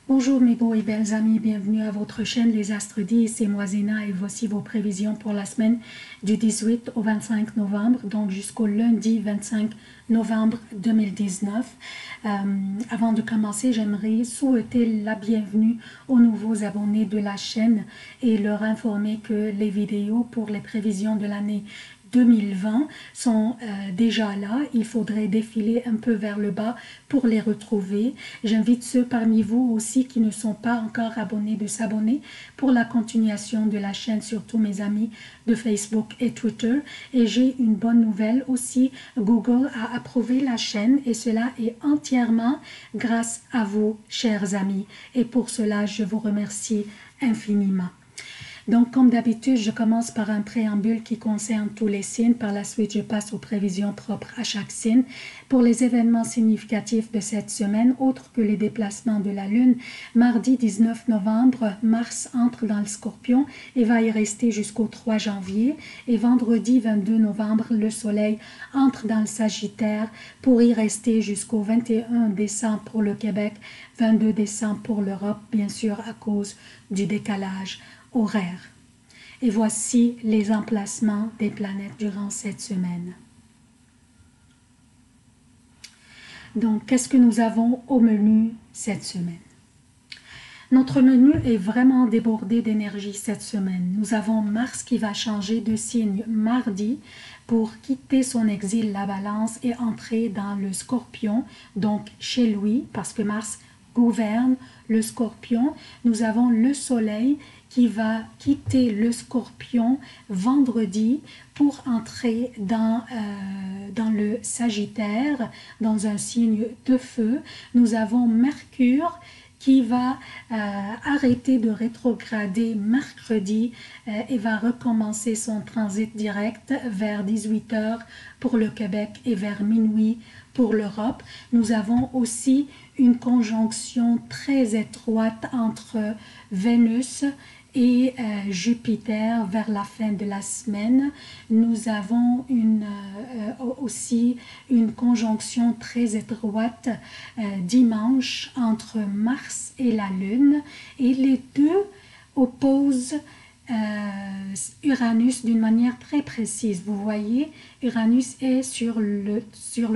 Bonjour mes beaux et belles amis, bienvenue à votre chaîne Les Astres 10, c'est moi Zéna et voici vos prévisions pour la semaine du 18 au 25 novembre, donc jusqu'au lundi 25 novembre 2019. Avant de commencer, j'aimerais souhaiter la bienvenue aux nouveaux abonnés de la chaîne et leur informer que les vidéos pour les prévisions de l'année 2020 sont déjà là. Il faudrait défiler un peu vers le bas pour les retrouver. J'invite ceux parmi vous aussi qui ne sont pas encore abonnés de s'abonner pour la continuation de la chaîne, surtout mes amis de Facebook et Twitter. Et j'ai une bonne nouvelle aussi, Google a approuvé la chaîne et cela est entièrement grâce à vous, chers amis. Et pour cela, je vous remercie infiniment. Donc, comme d'habitude, je commence par un préambule qui concerne tous les signes. Par la suite, je passe aux prévisions propres à chaque signe. Pour les événements significatifs de cette semaine, autres que les déplacements de la Lune, mardi 19 novembre, Mars entre dans le Scorpion et va y rester jusqu'au 3 janvier. Et vendredi 22 novembre, le Soleil entre dans le Sagittaire pour y rester jusqu'au 21 décembre pour le Québec, 22 décembre pour l'Europe, bien sûr à cause du décalage horaire. Et voici les emplacements des planètes durant cette semaine. Donc, qu'est-ce que nous avons au menu cette semaine? Notre menu est vraiment débordé d'énergie cette semaine. Nous avons Mars qui va changer de signe mardi pour quitter son exil, la Balance, et entrer dans le Scorpion, donc chez lui, parce que Mars gouverne le Scorpion. Nous avons le Soleil qui va quitter le Scorpion vendredi pour entrer dans le Sagittaire, dans un signe de feu. Nous avons Mercure qui va arrêter de rétrograder mercredi et va recommencer son transit direct vers 18 h pour le Québec et vers minuit pour l'Europe. Nous avons aussi une conjonction très étroite entre Vénus et Jupiter vers la fin de la semaine. Nous avons aussi une conjonction très étroite dimanche entre Mars et la Lune, et les deux opposent Uranus d'une manière très précise. Vous voyez, Uranus est sur le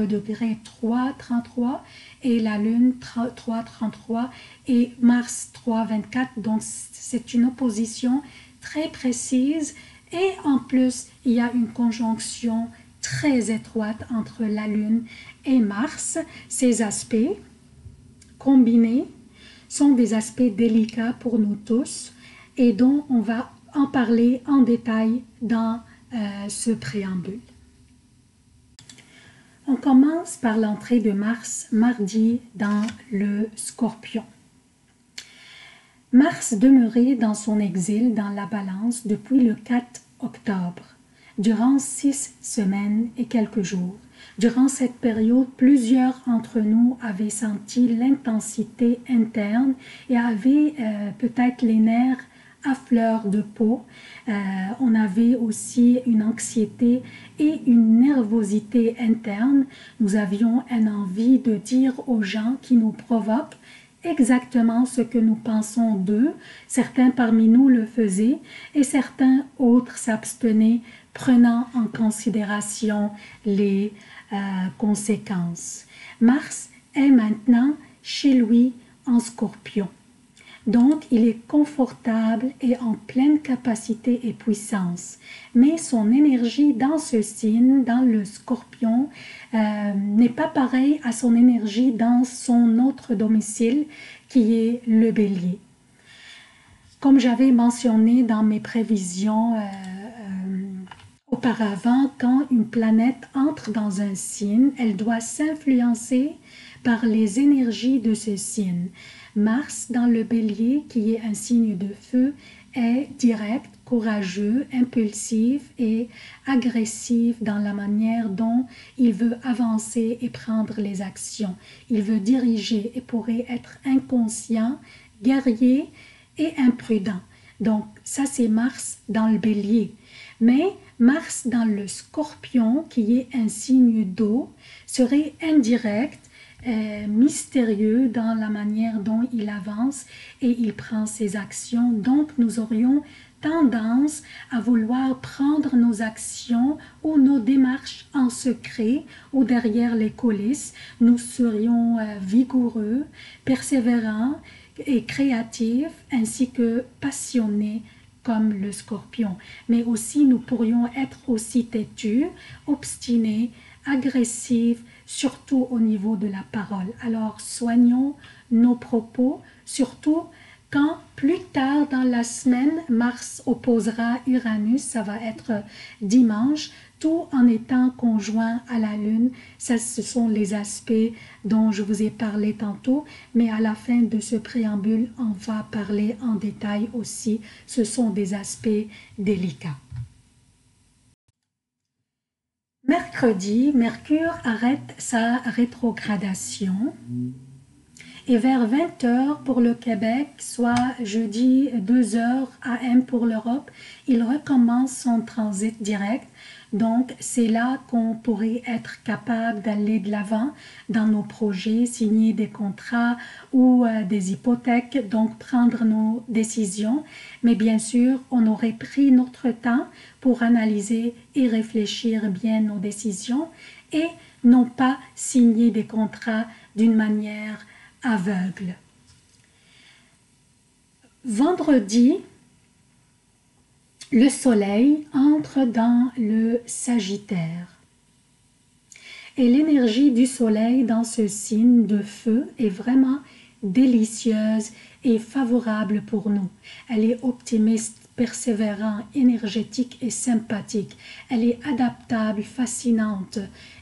degré 3,33 et la Lune 3,33 et Mars 3,24. Donc c'est une opposition très précise et en plus il y a une conjonction très étroite entre la Lune et Mars. Ces aspects combinés sont des aspects délicats pour nous tous et dont on va en parler en détail dans ce préambule. On commence par l'entrée de Mars mardi dans le Scorpion. Mars demeurait dans son exil dans la Balance depuis le 4 octobre, durant 6 semaines et quelques jours. Durant cette période, plusieurs d'entre nous avaient senti l'intensité interne et avaient peut-être les nerfs à fleur de peau. On avait aussi une anxiété et une nervosité interne. Nous avions une envie de dire aux gens qui nous provoquent exactement ce que nous pensons d'eux. Certains parmi nous le faisaient et certains autres s'abstenaient, prenant en considération les conséquences. Mars est maintenant chez lui en Scorpion. Donc, il est confortable et en pleine capacité et puissance. Mais son énergie dans ce signe, dans le Scorpion, n'est pas pareille à son énergie dans son autre domicile, qui est le Bélier. Comme j'avais mentionné dans mes prévisions auparavant, quand une planète entre dans un signe, elle doit s'influencer par les énergies de ce signe. Mars dans le Bélier, qui est un signe de feu, est direct, courageux, impulsif et agressif dans la manière dont il veut avancer et prendre les actions. Il veut diriger et pourrait être inconscient, guerrier et imprudent. Donc ça c'est Mars dans le Bélier. Mais Mars dans le Scorpion, qui est un signe d'eau, serait indirect mystérieux dans la manière dont il avance et il prend ses actions. Donc nous aurions tendance à vouloir prendre nos actions ou nos démarches en secret ou derrière les coulisses. Nous serions vigoureux, persévérants et créatifs ainsi que passionnés comme le scorpion. Mais aussi nous pourrions être aussi têtus, obstinés, agressifs, surtout au niveau de la parole. Alors soignons nos propos, surtout quand plus tard dans la semaine, Mars opposera Uranus, ça va être dimanche, tout en étant conjoint à la Lune. Ça, ce sont les aspects dont je vous ai parlé tantôt, mais à la fin de ce préambule, on va parler en détail aussi. Ce sont des aspects délicats. Mercredi, Mercure arrête sa rétrogradation. Et vers 20 h pour le Québec, soit jeudi 2 h AM pour l'Europe, il recommence son transit direct. Donc, c'est là qu'on pourrait être capable d'aller de l'avant dans nos projets, signer des contrats ou des hypothèques, donc prendre nos décisions. Mais bien sûr, on aurait pris notre temps pour analyser et réfléchir bien nos décisions et non pas signer des contrats d'une manière aveugle. Vendredi, le soleil entre dans le Sagittaire. Et l'énergie du soleil dans ce signe de feu est vraiment délicieuse et favorable pour nous. Elle est optimiste, persévérante, énergétique et sympathique. Elle est adaptable, fascinante,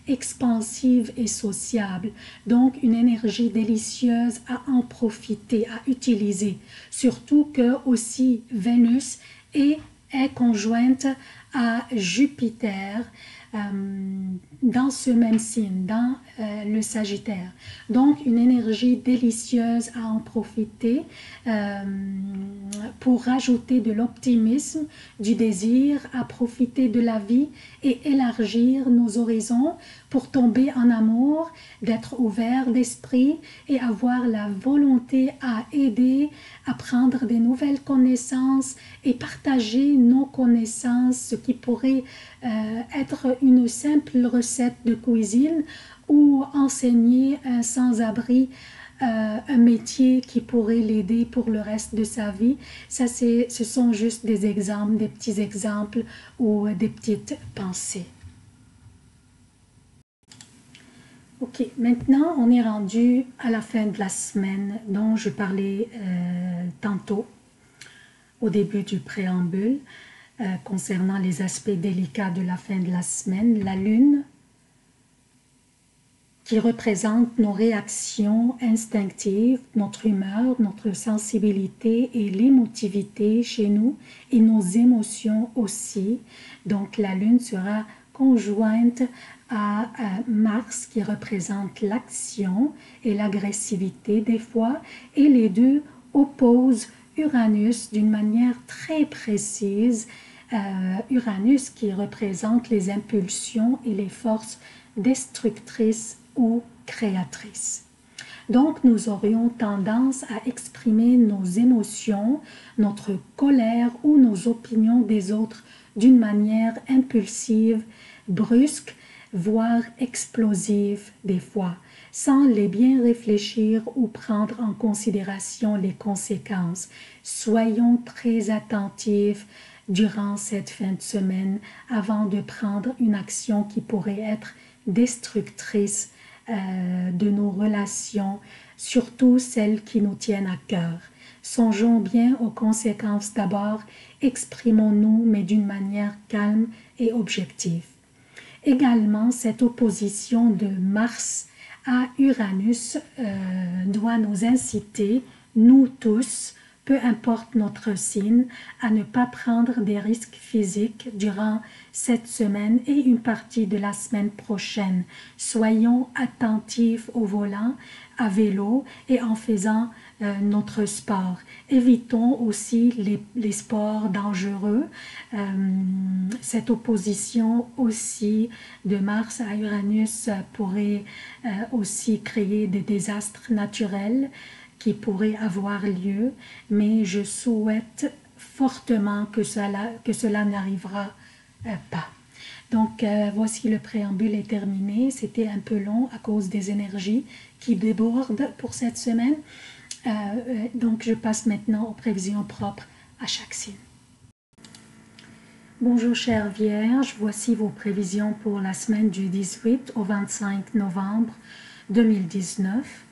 expansive et sociable. Donc une énergie délicieuse à en profiter, à utiliser. Surtout que aussi Vénus est conjointe à Jupiter dans ce même signe, dans le Sagittaire. Donc une énergie délicieuse à en profiter pour rajouter de l'optimisme, du désir à profiter de la vie et élargir nos horizons pour tomber en amour, d'être ouvert d'esprit et avoir la volonté à aider, à prendre des nouvelles connaissances et partager nos connaissances, ce qui pourrait être une simple recette de cuisine ou enseigner un sans-abri un métier qui pourrait l'aider pour le reste de sa vie. Ça, ce sont juste des exemples, des petits exemples ou des petites pensées. Ok, maintenant on est rendu à la fin de la semaine dont je parlais tantôt au début du préambule concernant les aspects délicats de la fin de la semaine. La lune qui représente nos réactions instinctives, notre humeur, notre sensibilité et l'émotivité chez nous et nos émotions aussi. Donc la lune sera conjointe à Mars qui représente l'action et l'agressivité des fois, et les deux opposent Uranus d'une manière très précise. Uranus qui représente les impulsions et les forces destructrices ou créatrices. Donc nous aurions tendance à exprimer nos émotions, notre colère ou nos opinions des autres d'une manière impulsive, brusque, voire explosive des fois, sans les bien réfléchir ou prendre en considération les conséquences. Soyons très attentifs durant cette fin de semaine avant de prendre une action qui pourrait être destructrice de nos relations, surtout celles qui nous tiennent à cœur. Songeons bien aux conséquences d'abord, exprimons-nous mais d'une manière calme et objective. Également, cette opposition de Mars à Uranus doit nous inciter, nous tous, peu importe notre signe, à ne pas prendre des risques physiques durant cette semaine et une partie de la semaine prochaine. Soyons attentifs au volant, à vélo et en faisant notre sport. Évitons aussi les sports dangereux. Cette opposition aussi de Mars à Uranus pourrait aussi créer des désastres naturels qui pourraient avoir lieu, mais je souhaite fortement que cela n'arrivera pas. Donc, voici le préambule est terminé. C'était un peu long à cause des énergies qui débordent pour cette semaine. Donc, je passe maintenant aux prévisions propres à chaque signe. Bonjour chère Vierge, voici vos prévisions pour la semaine du 18 au 25 novembre 2019.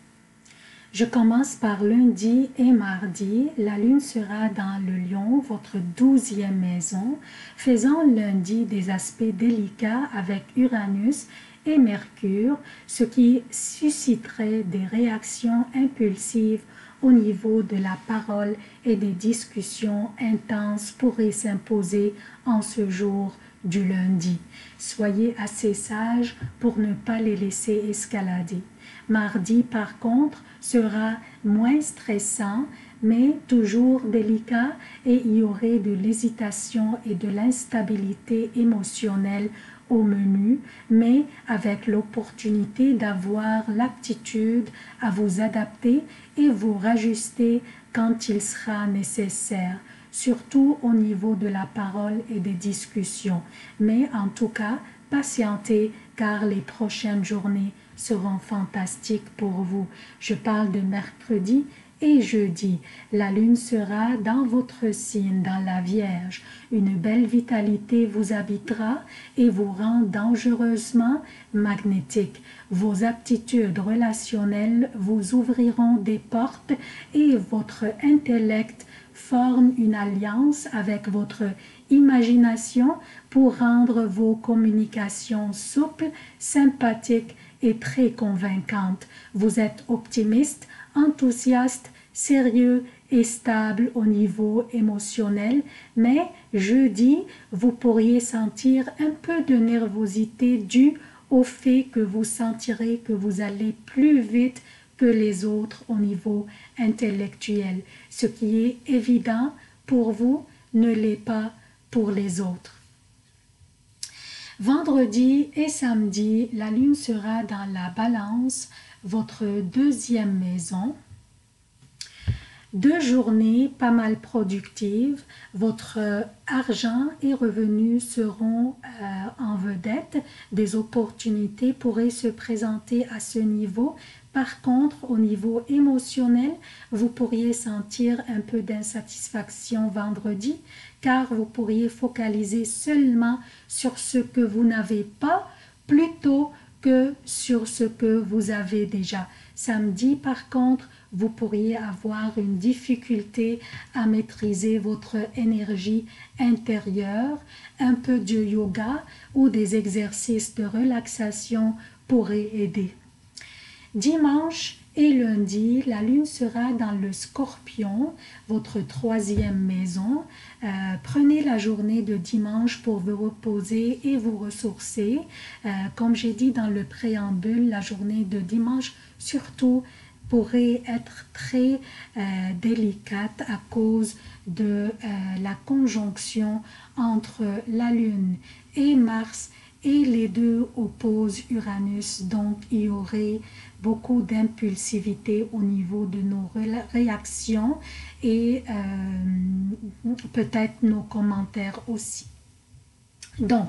Je commence par lundi et mardi. La lune sera dans le Lion, votre 12e maison, faisant lundi des aspects délicats avec Uranus et Mercure, ce qui susciterait des réactions impulsives au niveau de la parole et des discussions intenses pourraient s'imposer en ce jour du lundi. Soyez assez sage pour ne pas les laisser escalader. Mardi, par contre, sera moins stressant, mais toujours délicat et il y aurait de l'hésitation et de l'instabilité émotionnelle au menu, mais avec l'opportunité d'avoir l'aptitude à vous adapter et vous rajuster quand il sera nécessaire, surtout au niveau de la parole et des discussions. Mais en tout cas, patientez car les prochaines journées seront fantastiques pour vous. Je parle de mercredi et jeudi. La lune sera dans votre signe, dans la Vierge. Une belle vitalité vous habitera et vous rend dangereusement magnétique. Vos aptitudes relationnelles vous ouvriront des portes et votre intellect forme une alliance avec votre imagination pour rendre vos communications souples, sympathiques et très convaincantes. Vous êtes optimiste, enthousiaste, sérieux et stable au niveau émotionnel, mais jeudi, vous pourriez sentir un peu de nervosité due au fait que vous sentirez que vous allez plus vite que les autres au niveau intellectuel. Ce qui est évident pour vous ne l'est pas pour les autres. Vendredi et samedi, la lune sera dans la balance, votre 2e maison. 2 journées pas mal productives, votre argent et revenus seront en vedette, des opportunités pourraient se présenter à ce niveau. Par contre, au niveau émotionnel, vous pourriez sentir un peu d'insatisfaction vendredi, car vous pourriez focaliser seulement sur ce que vous n'avez pas, plutôt que sur ce que vous avez déjà. Samedi, par contre, vous pourriez avoir une difficulté à maîtriser votre énergie intérieure. Un peu de yoga ou des exercices de relaxation pourraient aider. Dimanche et lundi, la lune sera dans le Scorpion, votre 3e maison. Prenez la journée de dimanche pour vous reposer et vous ressourcer. Comme j'ai dit dans le préambule, la journée de dimanche surtout pourrait être très délicate à cause de la conjonction entre la lune et Mars, et les deux opposent Uranus, donc il y aurait beaucoup d'impulsivité au niveau de nos réactions et peut-être nos commentaires aussi. Donc,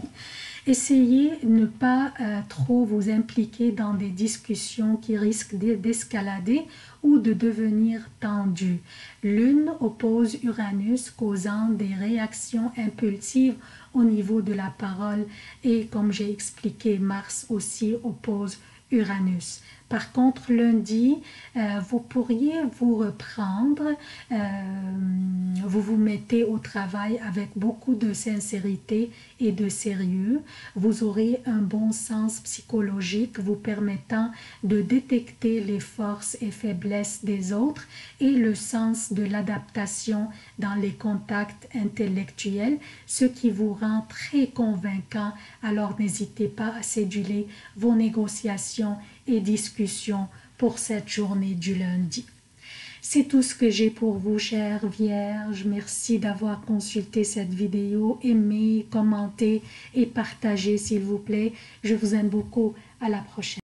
essayez de ne pas trop vous impliquer dans des discussions qui risquent d'escalader ou de devenir tendues. Lune oppose Uranus, causant des réactions impulsives au niveau de la parole, et comme j'ai expliqué, Mars aussi oppose Uranus. Par contre, lundi, vous pourriez vous reprendre, vous vous mettez au travail avec beaucoup de sincérité et de sérieux. Vous aurez un bon sens psychologique vous permettant de détecter les forces et faiblesses des autres et le sens de l'adaptation dans les contacts intellectuels, ce qui vous rend très convaincant. Alors n'hésitez pas à céduler vos négociations et discussions pour cette journée du lundi. C'est tout ce que j'ai pour vous, chères vierges. Merci d'avoir consulté cette vidéo. Aimez, commentez et partagez, s'il vous plaît. Je vous aime beaucoup. À la prochaine.